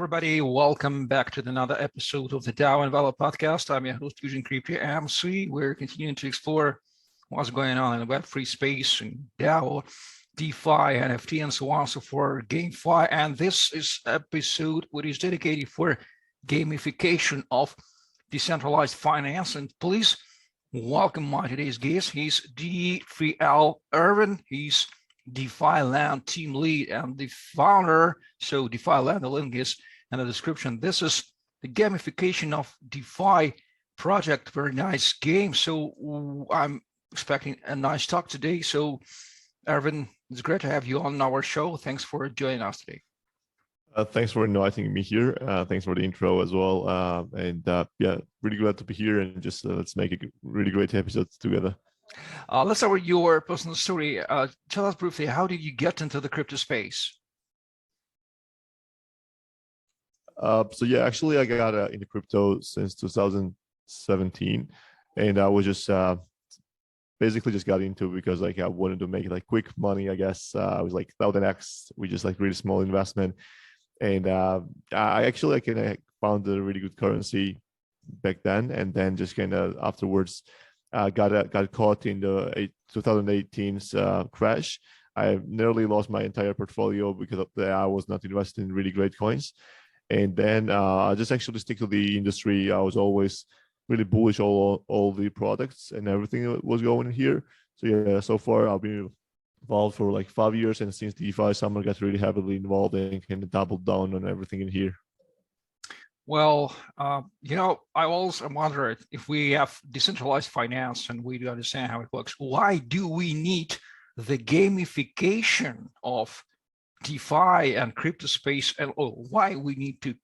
everybody. Welcome back to another episode of the DAO Envelop podcast. I'm your host, Fusion Crypto MC. We're continuing to explore what's going on in the Web3 space and DAO, DeFi, NFT, and so on and so forth, GameFi. And this is episode which is dedicated for gamification of decentralized finance. And please welcome my today's guest. He's DFL Erwin. He's DeFi Land team lead and the founder. So DeFi Land, the link is in the description. This is the Gamification of DeFi project. Very nice game. So I'm expecting a nice talk today. So Erwin, it's great to have you on our show. Thanks for joining us today. Thanks for inviting me here. Thanks for the intro as well. Yeah, really glad to be here, and just let's make a really great episode together. Let's start with your personal story. Tell us briefly, how did you get into the crypto space? So yeah, actually I got into crypto since 2017, and I was just basically just got into it because like I wanted to make like quick money, I guess. I was like 1000x, we just like really small investment. And I actually found a really good currency back then, and then just kind of afterwards got caught in the 2018's crash. I nearly lost my entire portfolio because I was not invested in really great coins. And then I just actually stick to the industry. I was always really bullish all the products and everything that was going here. So yeah, so far I've been involved for like 5 years, and since DeFi summer got really heavily involved and kind of doubled down on everything in here. Well, I always wondered, if we have decentralized finance and we do understand how it works, why do we need the gamification of DeFi and crypto space, and why we need to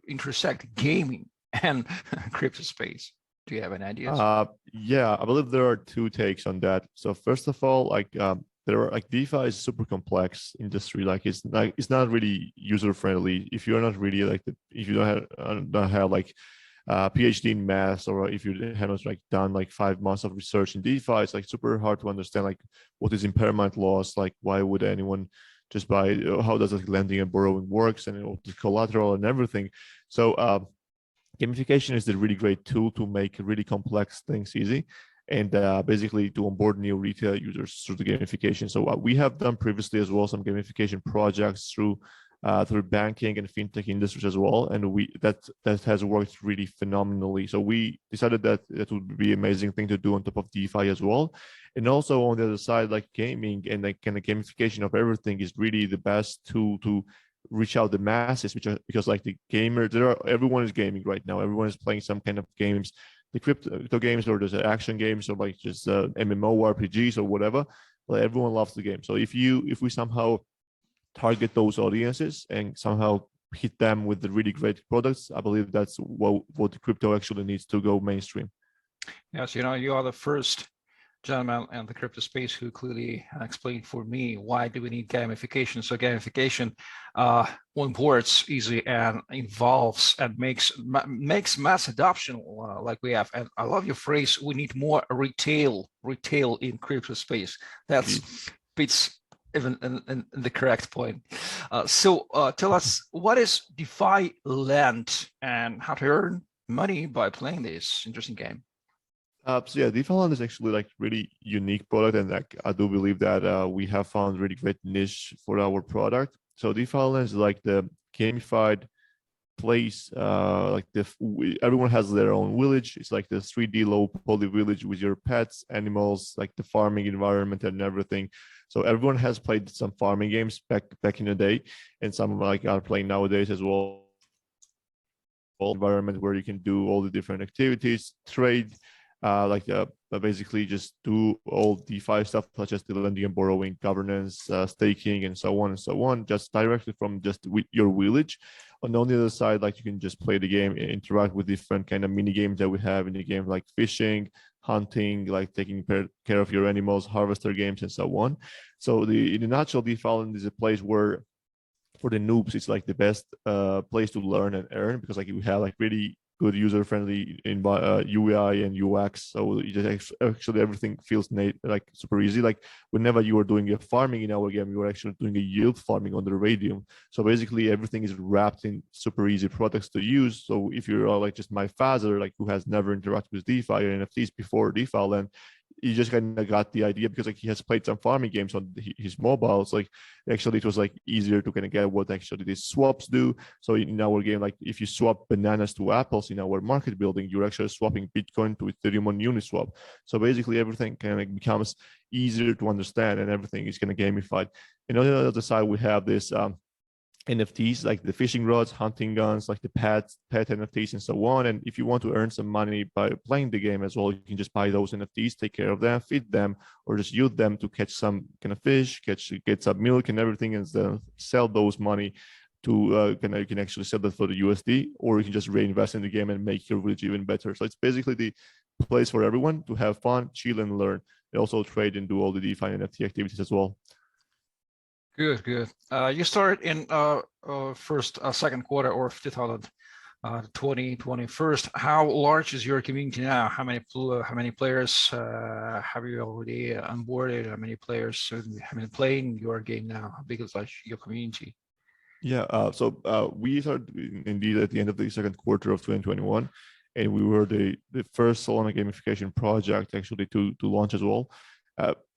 intersect gaming and crypto space? Do you have any ideas? Yeah, I believe there are two takes on that. So first of all, DeFi is a super complex industry. It's not really user friendly. If you're not really if you don't have like a PhD in math, or if you haven't done like 5 months of research in DeFi, it's like super hard to understand like what is impairment loss, like why would anyone just buy, how does lending and borrowing works, and the collateral and everything. So gamification is a really great tool to make really complex things easy, and basically to onboard new retail users through the gamification. So we have done previously as well some gamification projects through banking and fintech industries as well, and that has worked really phenomenally. So we decided that it would be an amazing thing to do on top of DeFi as well. And also on the other side, like gaming and like kind of gamification of everything is really the best tool to reach out the masses, because like the gamers, everyone is gaming right now. Everyone is playing some kind of games, the crypto games, or there's action games, or like just MMO RPGs or whatever. Well, everyone loves the game. So if we somehow target those audiences and somehow hit them with the really great products, I believe that's what the crypto actually needs to go mainstream. Yes, you are the first gentleman in the crypto space who clearly explained for me why do we need gamification. So gamification onboards easy and involves and makes mass adoption like we have. And I love your phrase, we need more retail in crypto space. That's fits even in the correct point. So tell us, what is DeFi Land and how to earn money by playing this interesting game? So yeah, DeFiLand is actually like really unique product, and like I do believe that we have found really great niche for our product. So DeFiLand is like the gamified place. Everyone has their own village. It's like the 3D low poly village with your pets, animals, like the farming environment and everything. So everyone has played some farming games back in the day, and some like are playing nowadays as well. Environment where you can do all the different activities, trade. Basically just do all DeFi stuff, such as the lending and borrowing, governance, staking, and so on, just directly from just your village. And on the other side, like you can just play the game, interact with different kind of mini games that we have in the game, like fishing, hunting, like taking care of your animals, harvester games, and so on. So in a nutshell, DeFiLand is a place where, for the noobs, it's like the best place to learn and earn, because like you have like really good user-friendly UI and UX. So actually everything feels like super easy. Like whenever you are doing a farming in our game, you are actually doing a yield farming on the Radium. So basically everything is wrapped in super easy products to use. So if you're like just my father, like who has never interacted with DeFi or NFTs before DeFiLand, he just kind of got the idea because like he has played some farming games on his mobile. So like actually it was like easier to kind of get what actually these swaps do. So in our game, like if you swap bananas to apples in our market building, you're actually swapping Bitcoin to Ethereum on Uniswap. So basically everything kind of becomes easier to understand and everything is kind of gamified. And on the other side, we have this NFTs like the fishing rods, hunting guns, like the pet NFTs and so on. And if you want to earn some money by playing the game as well, you can just buy those NFTs, take care of them, feed them, or just use them to catch some kind of fish, get some milk and everything, and then sell those money to you can actually sell that for the USD, or you can just reinvest in the game and make your village even better. So it's basically the place for everyone to have fun, chill, and learn. And also trade and do all the DeFi and NFT activities as well. Good, good. You started in second quarter of 2020, How large is your community now? How many players have you already onboarded? How many players have been playing your game now? How big is like your community? Yeah, so we started indeed at the end of the second quarter of 2021, and we were the first Solana gamification project actually to launch as well.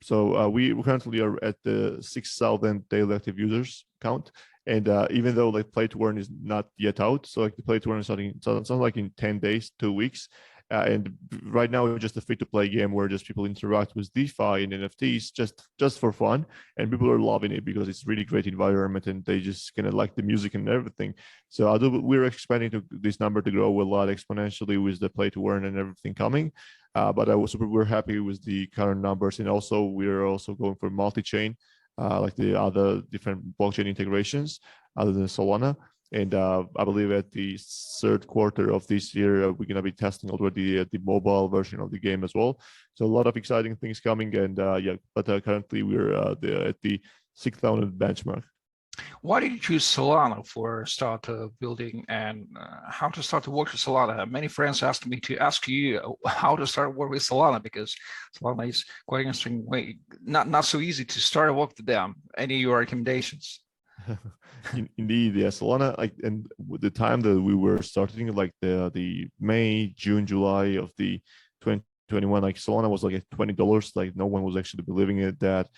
So we currently are at the 6,000 daily active users count, and even though like play to earn is not yet out, so like the play to earn is starting, so it's not like in 10 days, 2 weeks. And right now it's just a free-to-play game where just people interact with DeFi and NFTs just for fun, and people are loving it because it's really great environment and they just kind of like the music and everything. So we're expanding to this number to grow a lot exponentially with the play to earn and everything coming. But we're happy with the current numbers, and also we're also going for multi-chain, like the other different blockchain integrations other than Solana. And I believe at the third quarter of this year, we're going to be testing already the mobile version of the game as well. So a lot of exciting things coming. And but currently we're at the 6,000 benchmark. Why did you choose Solana for start building, and how to start to work with Solana? Many friends asked me to ask you how to start work with Solana, because Solana is quite interesting way, not so easy to start work with them. Any of your recommendations? Indeed, yeah, Solana, like, and the time that we were starting, like the May, June, July of the 2021, like Solana was like at $20. Like no one was actually believing it, that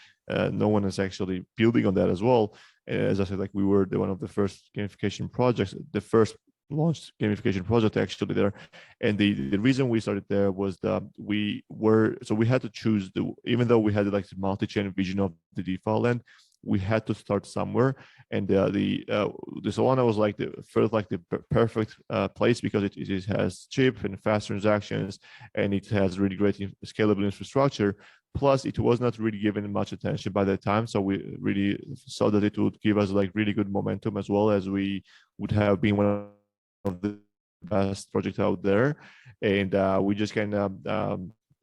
no one is actually building on that as well. As I said, like we were one of the first gamification projects, the first launched gamification project actually there. And the reason we started there was that we had to choose even though we had like the multi-chain vision of the DeFi Land, we had to start somewhere. And the Solana was like the perfect place because it has cheap and fast transactions, and it has really great scalable infrastructure. Plus, it was not really given much attention by that time, so we really saw that it would give us like really good momentum, as well as we would have been one of the best projects out there. And we just kind of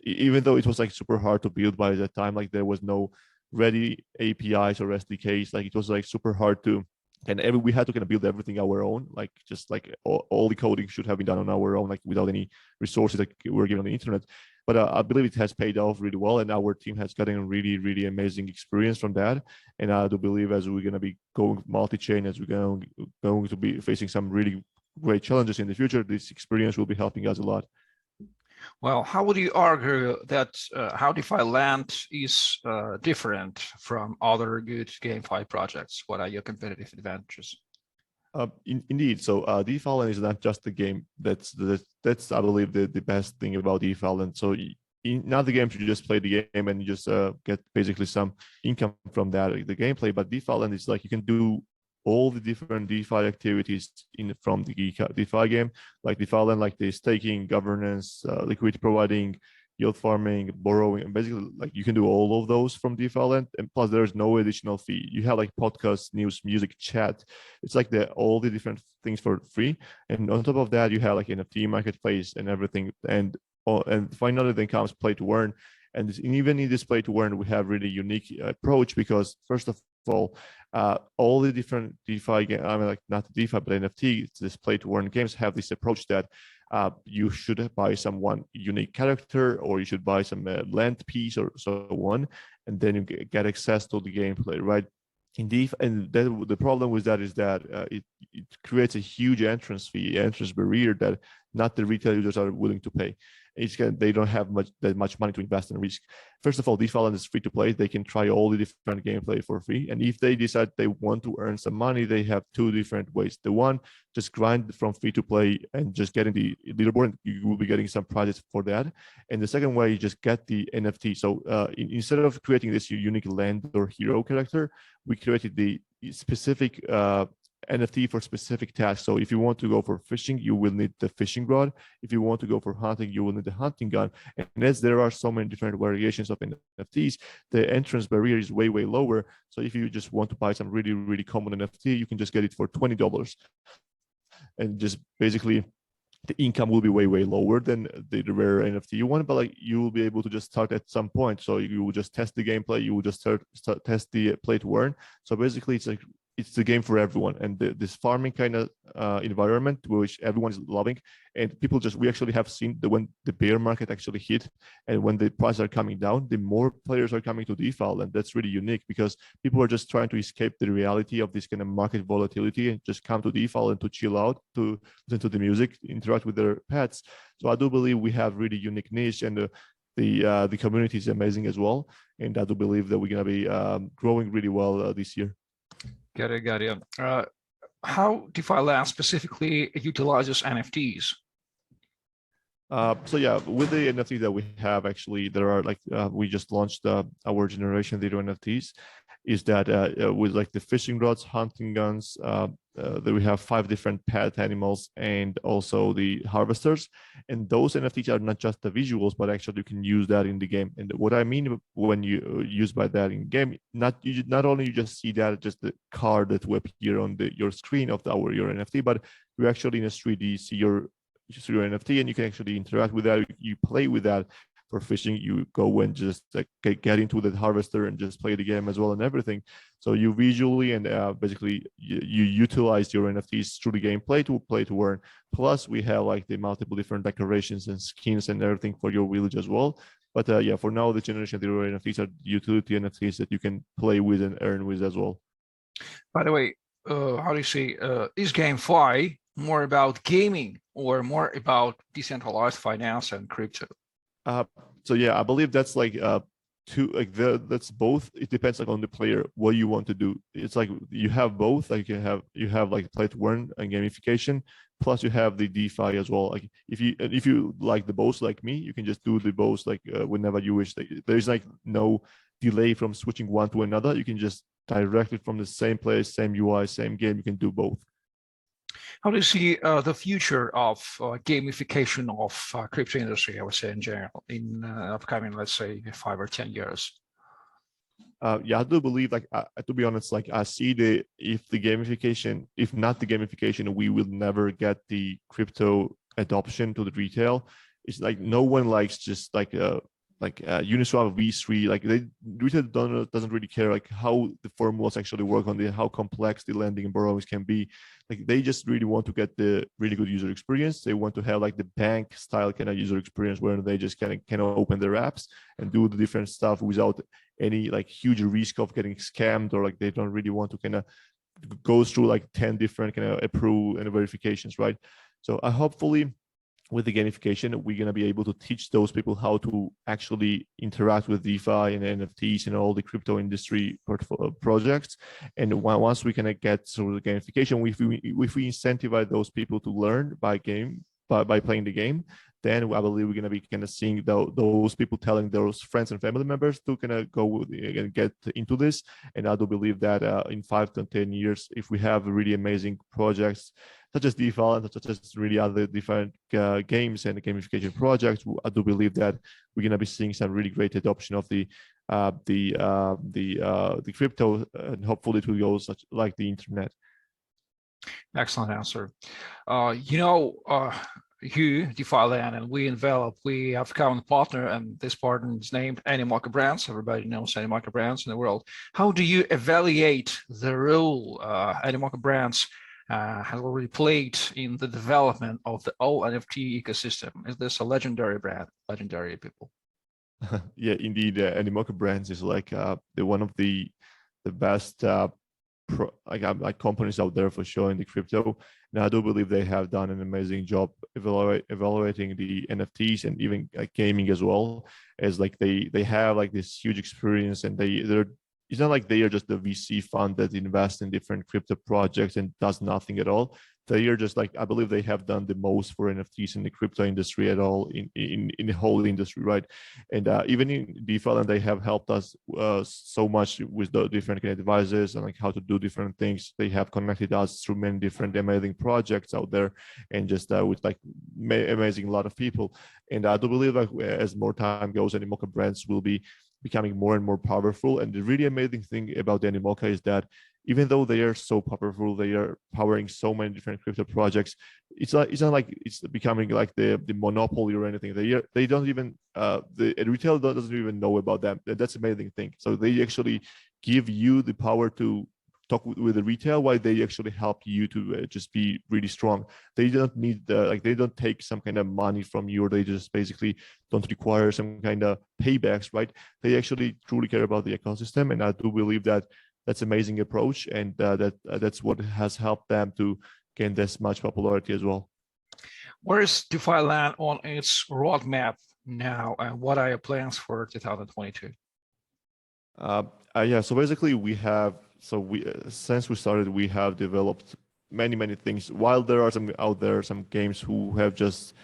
even though it was like super hard to build by that time, like there was no ready APIs or SDKs, like it was like super hard to, and we had to kind of build everything our own, like just like all the coding should have been done on our own, like without any resources that were given on the internet. But I believe it has paid off really well, and our team has gotten a really, really amazing experience from that. And I do believe as we're going to be going multi-chain, as we're going to be facing some really great challenges in the future, this experience will be helping us a lot. Well, how would you argue that how DeFiLand is different from other good GameFi projects? What are your competitive advantages? Indeed. So DeFiLand is not just the game. That's I believe the best thing about DeFiLand. So in other games you just play the game and you just get basically some income from that, the gameplay. But DeFiLand is like you can do all the different DeFi activities from the DeFi game, like DeFiLand, like the staking, governance, liquidity providing, yield farming, borrowing, and basically like you can do all of those from DeFiLand. And plus there's no additional fee. You have like podcasts, news, music, chat. It's like all the different things for free. And on top of that, you have like NFT marketplace and everything. And finally then comes play to earn. And even in this play to earn, we have really unique approach, because first of all the different DeFi, I mean, like not DeFi, but NFT, this play to earn games have this approach that you should buy some one unique character, or you should buy some land piece or so on, and then you get access to the gameplay, right? Indeed, and then the problem with that is that it creates a huge entrance barrier that not the retail users are willing to pay. They don't have that much money to invest in risk. First of all, DeFiLand is free to play. They can try all the different gameplay for free. And if they decide they want to earn some money, they have two different ways. The one, just grind from free to play and just get in the leaderboard, and you will be getting some prizes for that. And the second way, you just get the NFT. So instead of creating this unique land or hero character, we created the specific NFT for specific tasks. So if you want to go for fishing, you will need the fishing rod. If you want to go for hunting, you will need the hunting gun. And as there are so many different variations of NFTs, the entrance barrier is way, way lower. So if you just want to buy some really, really common NFT, you can just get it for $20. And just basically the income will be way, way lower than the rare NFT you want, but like you will be able to just start at some point. So you will just test the gameplay, you will just start test the play to earn. So basically it's like, it's the game for everyone, and this farming kind of environment which everyone is loving, and people we actually have seen that when the bear market actually hit and when the prices are coming down, the more players are coming to DeFi, and that's really unique because people are just trying to escape the reality of this kind of market volatility and just come to DeFi and to chill out, to listen to the music, interact with their pets. So I do believe we have really unique niche, and the community is amazing as well, and I do believe that we're going to be growing really well this year. Got it. How DeFiLand specifically utilizes NFTs? So yeah, with the NFT that we have, actually, there are like we just launched our generation 0 NFTs. Is that with like the fishing rods, hunting guns, that we have 5 different pet animals, and also the harvesters. And those NFTs are not just the visuals, but actually you can use that in the game. And what I mean when you use by that in game, not only you just see that just the card that will appear on your screen of your NFT, but you actually in a 3D see your NFT, and you can actually interact with that. You play with that. For fishing, you go and just like get into the harvester and just play the game as well and everything. So you visually and basically you utilize your NFTs through the gameplay to play to earn. Plus, we have like the multiple different decorations and skins and everything for your village as well. But yeah, for now, the generation 0 NFTs are utility NFTs that you can play with and earn with as well. By the way, how do you say, is GameFi more about gaming or more about decentralized finance and crypto? So yeah, I believe that's like that's both. It depends like on the player what you want to do. It's like you have both. Like you have like play to earn and gamification, plus you have the DeFi as well. Like if you like the both like me, you can just do the both like whenever you wish. There's like no delay from switching one to another. You can just directly from the same place, same UI, same game. You can do both. How do you see the future of gamification of crypto industry, I would say in general, in upcoming, let's say, 5 or 10 years? Yeah, I do believe, like, to be honest, like I see if not the gamification, we will never get the crypto adoption to the retail. It's like no one likes just like Uniswap V3, like retail doesn't really care like how the formulas actually work on how complex the lending and borrowings can be. Like they just really want to get the really good user experience. They want to have like the bank style kind of user experience where they just can open their apps and do the different stuff without any like huge risk of getting scammed, or like they don't really want to kind of go through like 10 different kind of approve and verifications, right? So hopefully with the gamification, we're going to be able to teach those people how to actually interact with DeFi and NFTs and all the crypto industry projects. And once we can get through the gamification, if we incentivize those people to learn by playing the game, then I believe we're going to be kind of seeing those people telling those friends and family members to kind of go and get into this. And I do believe that in 5 to 10 years, if we have really amazing projects such as DeFi and such as really other different games and gamification projects, I do believe that we're going to be seeing some really great adoption of the crypto, and hopefully it will go such like the internet. Excellent answer. DeFiLand, and we Envelop, we have a common partner, and this partner is named AnimocaBrands. Everybody knows AnimocaBrands in the world. How do you evaluate the role AnimocaBrands has already played in the development of the whole NFT ecosystem. Is this a legendary brand, legendary people? Yeah, indeed. AnimocaBrands is like the one of the best like companies out there for sure in the crypto. And I do believe they have done an amazing job evaluating the NFTs and even like gaming as well. As like they have like this huge experience, and they're it's not like they are just the VC fund that invests in different crypto projects and does nothing at all. They are just like, I believe they have done the most for NFTs in the crypto industry at all in the whole industry, right? And even in DeFi, and they have helped us so much with the different advisors and like how to do different things. They have connected us through many different amazing projects out there, and just with like amazing lot of people. And I do believe like as more time goes, AnimocaBrands will be becoming more and more powerful. And the really amazing thing about the Animoca is that even though they are so powerful, they are powering so many different crypto projects. It's not like it's becoming like the monopoly or anything. They don't even the retail doesn't even know about them. That's an amazing thing. So they actually give you the power to talk with the retail, while they actually help you to just be really strong. They don't need like they don't take some kind of money from you, or they just basically don't require some kind of paybacks, right? They actually truly care about the ecosystem, and I do believe that that's amazing approach, and that's what has helped them to gain this much popularity as well. Where is DeFiLand on its roadmap now, and what are your plans for 2022? Yeah, so basically we since we started, we have developed many things. While there are some out there, some games who have just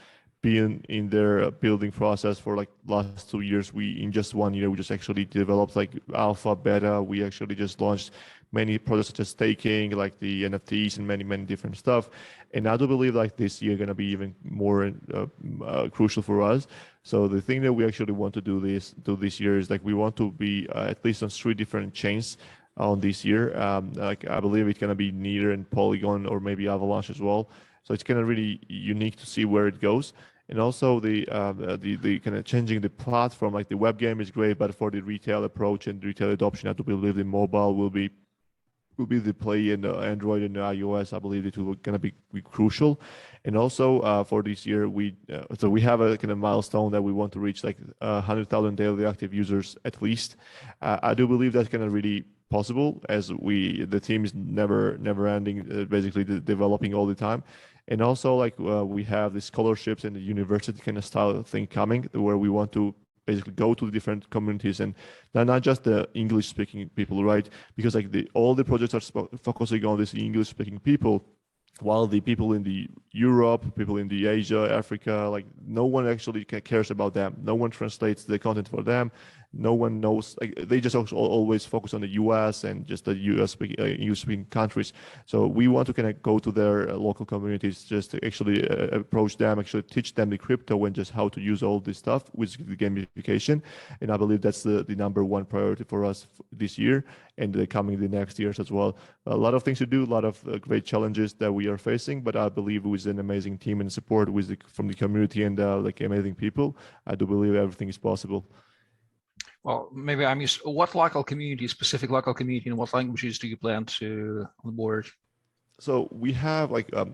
been in their building process for like last 2 years, we in just 1 year we just actually developed like alpha, beta. We actually just launched many products such as staking, like the NFTs and many different stuff. And I do believe like this year gonna be even more crucial for us. So the thing that we actually want to do this year is like we want to be at least on 3 different chains on this year. Like I believe it's gonna be Near and Polygon, or maybe Avalanche as well. So it's kind of really unique to see where it goes. And also the kind of changing the platform, like the web game is great, but for the retail approach and retail adoption, I do believe the mobile will be the play in Android and iOS. I believe it will gonna be crucial. And also for this year, we have a kind of milestone that we want to reach, like 100,000 daily active users at least. I do believe that's gonna really possible, as the team is never ending, basically developing all the time. And also like we have the scholarships and the university kind of style thing coming, where we want to basically go to the different communities, and not just the English speaking people, right? Because like all the projects are focusing on this English speaking people, while the people in the Europe, people in the Asia, Africa, like no one actually cares about them. No one translates the content for them. No one knows. Like they just always focus on the US and just the US English speaking countries. So we want to kind of go to their local communities, just to actually approach them, actually teach them the crypto and just how to use all this stuff with the gamification. And I believe that's the number one priority for us this year and the next years as well. A lot of things to do, a lot of great challenges that we are facing, but I believe with an amazing team and support from the community and like amazing people, I do believe everything is possible. Well, maybe I missed what specific local community, and what languages do you plan to onboard? So we have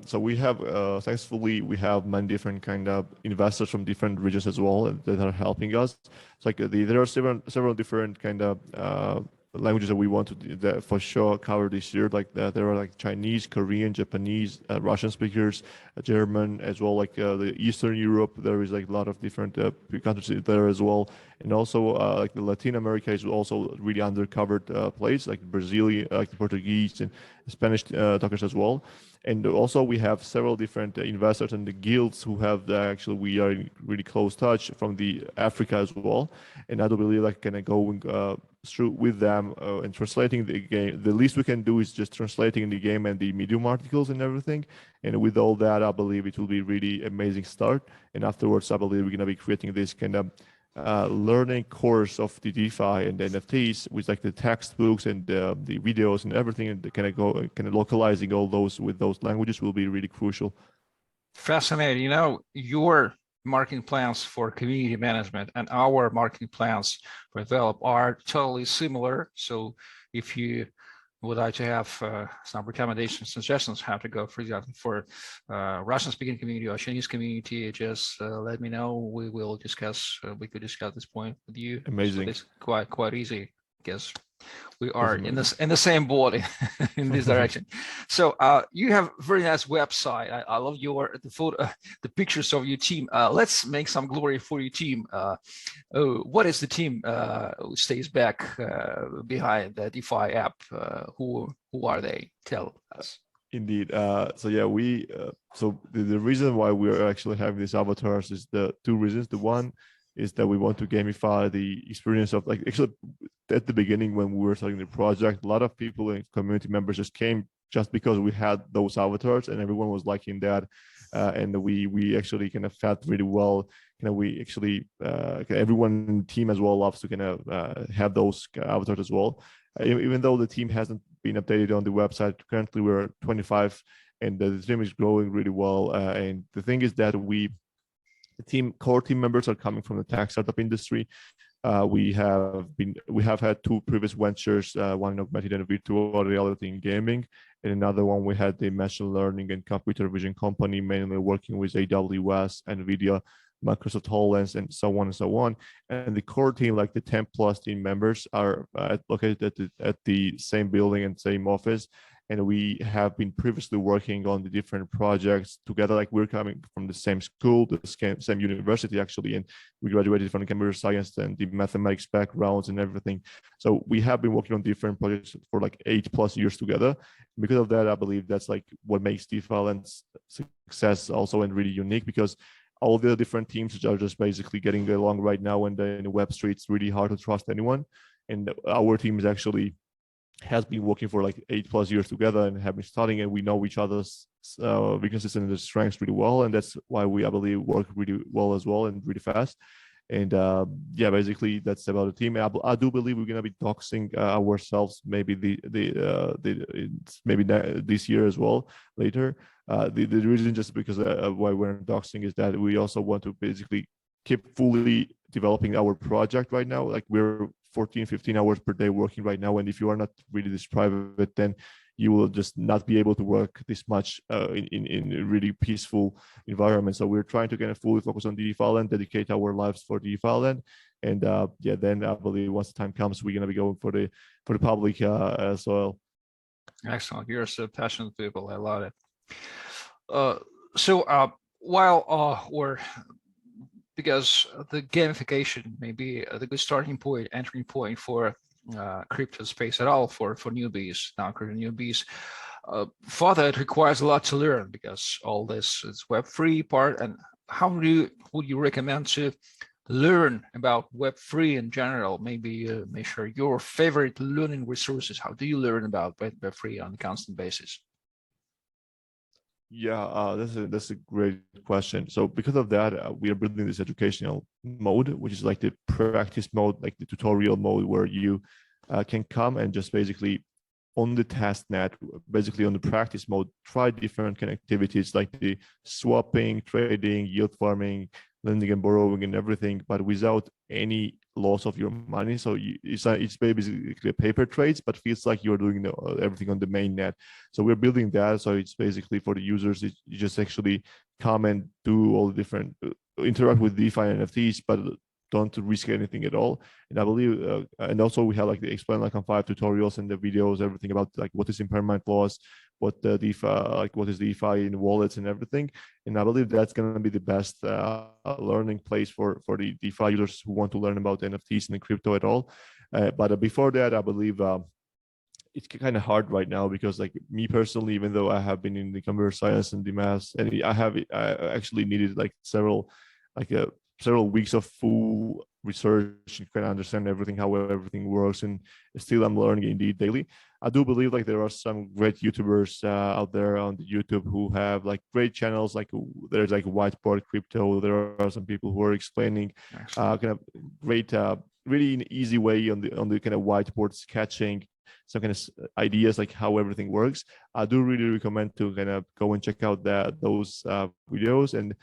thankfully we have many different kind of investors from different regions as well that are helping us. It's like there are several different kind of languages that we want to for sure cover this year. Like there are like Chinese, Korean, Japanese, Russian speakers, German as well. Like the Eastern Europe, there is like a lot of different countries there as well. And also like the Latin America is also really undercovered place, like Brazil, like the Portuguese and Spanish talkers as well. And also we have several different investors and the guilds who have actually we are in really close touch from the Africa as well. And I do believe like kind of going through with them and translating the game. The least we can do is just translating the game and the Medium articles and everything. And with all that, I believe it will be really amazing start. And afterwards, I believe we're gonna be creating this kind of learning course of the DeFi and the NFTs with like the textbooks and the videos and everything, and kind of localizing all those with those languages will be really crucial. Fascinating. Your marketing plans for community management and our marketing plans for Envelop are totally similar. So if you would like to have some recommendations, suggestions how to go, for example, for Russian-speaking community or Chinese community, just let me know. We will discuss. We could discuss this point with you. Amazing. So it's quite easy because we That's are amazing. in the same boat in this direction. So you have a very nice website. I love the photo, the pictures of your team. Let's make some glory for your team. What is the team who stays back behind the DeFi app? Who are they? Tell us. Indeed. So yeah, so the reason why we're actually having these avatars is the two reasons. The one is that we want to gamify the experience of, like, actually at the beginning when we were starting the project, a lot of people and community members just came just because we had those avatars and everyone was liking that. And we actually kind of felt really well. We actually, everyone in the team as well loves to kind of have those avatars as well. Even though the team hasn't been updated on the website, currently we're 25 and the team is growing really well. And the thing is that core team members are coming from the tech startup industry. We have had two previous ventures, one in augmented and virtual reality in gaming, and another one we had the machine learning and computer vision company, mainly working with AWS, NVIDIA, Microsoft HoloLens, and so on and so on. And the core team, like the 10 plus team members, are located at the same building and same office. And we have been previously working on the different projects together. Like, we're coming from the same school, the same university actually, and we graduated from the computer science and the mathematics backgrounds and everything. So we have been working on different projects for like 8+ years together. Because of that, I believe that's like what makes DeFiLand's success also and really unique, because all the different teams are just basically getting along right now, and in the Web3 it's really hard to trust anyone. And our team is actually has been working for like 8+ years together and have been studying, and we know each other's weaknesses and their strengths really well, and that's why we, I believe, work really well as well and really fast. And yeah, basically that's about the team. I do believe we're gonna be doxing ourselves maybe this year as well later. The reason just because why we're doxing is that we also want to basically keep fully developing our project right now. Like, we're 14-15 hours per day working right now, and if you are not really this private, then you will just not be able to work this much in a really peaceful environment. So we're trying to kind of fully focus on DeFiLand, dedicate our lives for DeFiLand, and yeah, then I believe once the time comes, we're gonna be going for the public as well. Excellent. You're so passionate people. I love it. So while we're because the gamification may be the good starting point, entering point for crypto space at all for newbies, non-crypto newbies. Further, it requires a lot to learn because all this is Web3 part. And how would you recommend to learn about Web3 in general? Maybe make sure your favorite learning resources. How do you learn about Web3 on a constant basis? Yeah, that's a great question. So because of that, we are building this educational mode, which is like the practice mode, like the tutorial mode, where you can come and just basically on the test net, basically on the practice mode, try different kind of activities like the swapping, trading, yield farming, lending and borrowing and everything, but without any loss of your money. So it's basically a paper trades, but feels like you're doing everything on the main net. So we're building that. So it's basically for the users, you just actually come and do all the different, interact with DeFi and NFTs, but don't risk anything at all. And I believe, and also we have like the explain like on 5 tutorials and the videos, everything about like what is impermanent loss, what the DeFi, like what is DeFi in wallets and everything. And I believe that's going to be the best learning place for the DeFi users who want to learn about NFTs and crypto at all. But before that, I believe it's kind of hard right now because, like, me personally, even though I have been in the computer science and the maths, and I actually needed like several weeks of full research to kind of understand everything, how everything works, and still I'm learning indeed daily. I do believe like there are some great YouTubers out there on the YouTube who have like great channels. Like there's like Whiteboard Crypto. There are some people who are explaining kind of great, really in an easy way on the kind of whiteboard sketching some kind of ideas like how everything works. I do really recommend to kind of go and check out those videos. And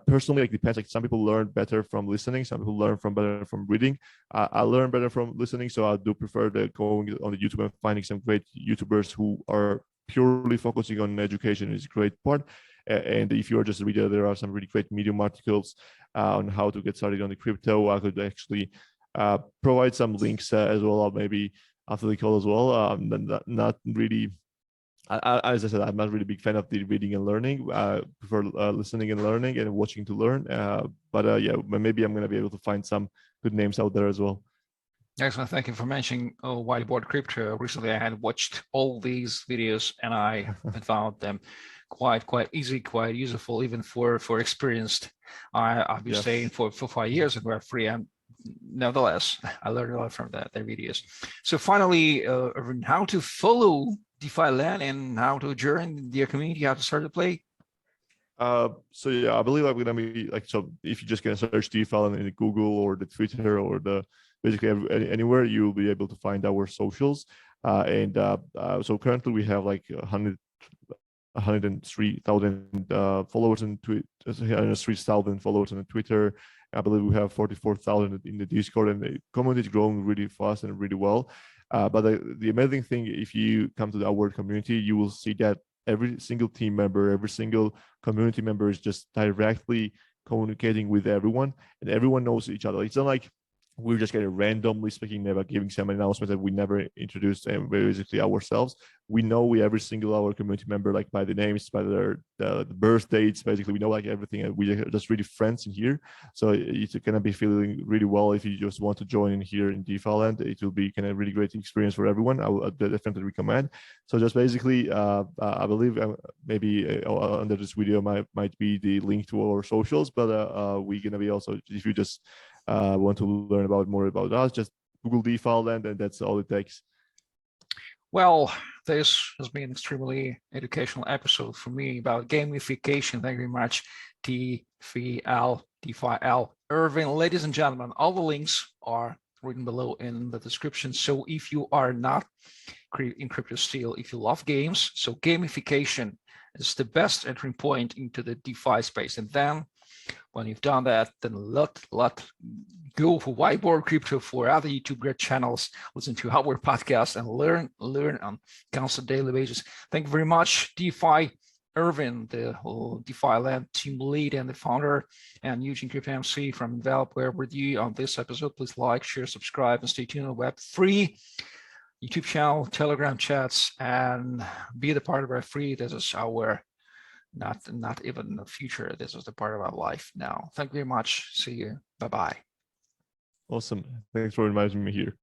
Personally, like depends. Like some people learn better from listening, some people learn better from reading. I learn better from listening, so I do prefer going on the YouTube and finding some great YouTubers who are purely focusing on education is a great part. And if you're just a reader, there are some really great Medium articles on how to get started on the crypto. I could actually provide some links as well, maybe after the call as well. Not really. As I said, I'm not really a big fan of the reading and learning. I prefer listening and learning and watching to learn. But yeah, maybe I'm going to be able to find some good names out there as well. Excellent. Thank you for mentioning Whiteboard Crypto. Recently, I had watched all these videos and I found them quite easy, quite useful, even for experienced. I've been staying for 5 years in Web3, and nevertheless, I learned a lot from their videos. So finally, Erwin, how to follow DeFi Land and how to join their community, how to start to play? So yeah, I believe we're gonna be like, so if you just gonna search DeFi in Google or the Twitter or the basically anywhere, you'll be able to find our socials. So currently we have like 103,000 followers on Twitter, 103,000 followers on Twitter. I believe we have 44,000 in the Discord, and the community is growing really fast and really well. But the amazing thing, if you come to our community, you will see that every single team member, every single community member is just directly communicating with everyone, and everyone knows each other. It's not like we're just kind of randomly speaking about giving some announcements that we never introduced and basically ourselves. We know every single our community member, like by the names, by the birth dates, basically we know like everything, and we are just really friends in here. So it's gonna be feeling really well if you just want to join in here in DeFi Land. It will be kind of really great experience for everyone. I would definitely recommend. So just basically, I believe maybe under this video might be the link to our socials, but we're gonna be also, if you just want to learn more about us, just Google DeFi Land, and that's all it takes. Well, this has been an extremely educational episode for me about gamification. Thank you very much, DFL Erwin. Ladies and gentlemen, all the links are written below in the description. So if you are not in crypto still, if you love games, so gamification is the best entry point into the DeFi space. And then when you've done that, then let go for Whiteboard Crypto, for other YouTube great channels, listen to our podcast and learn on constant daily basis. Thank you very much, DeFi Erwin, the DeFi Land team lead and the founder, and Eugene Crypto MC from Envelop. We're with you on this episode. Please like, share, subscribe, and stay tuned on Web3 YouTube channel, Telegram chats, and be the part of Web3. This is our not even the future. This is the part of our life now. Thank you very much. See you. Bye-bye. Awesome. Thanks for inviting me here.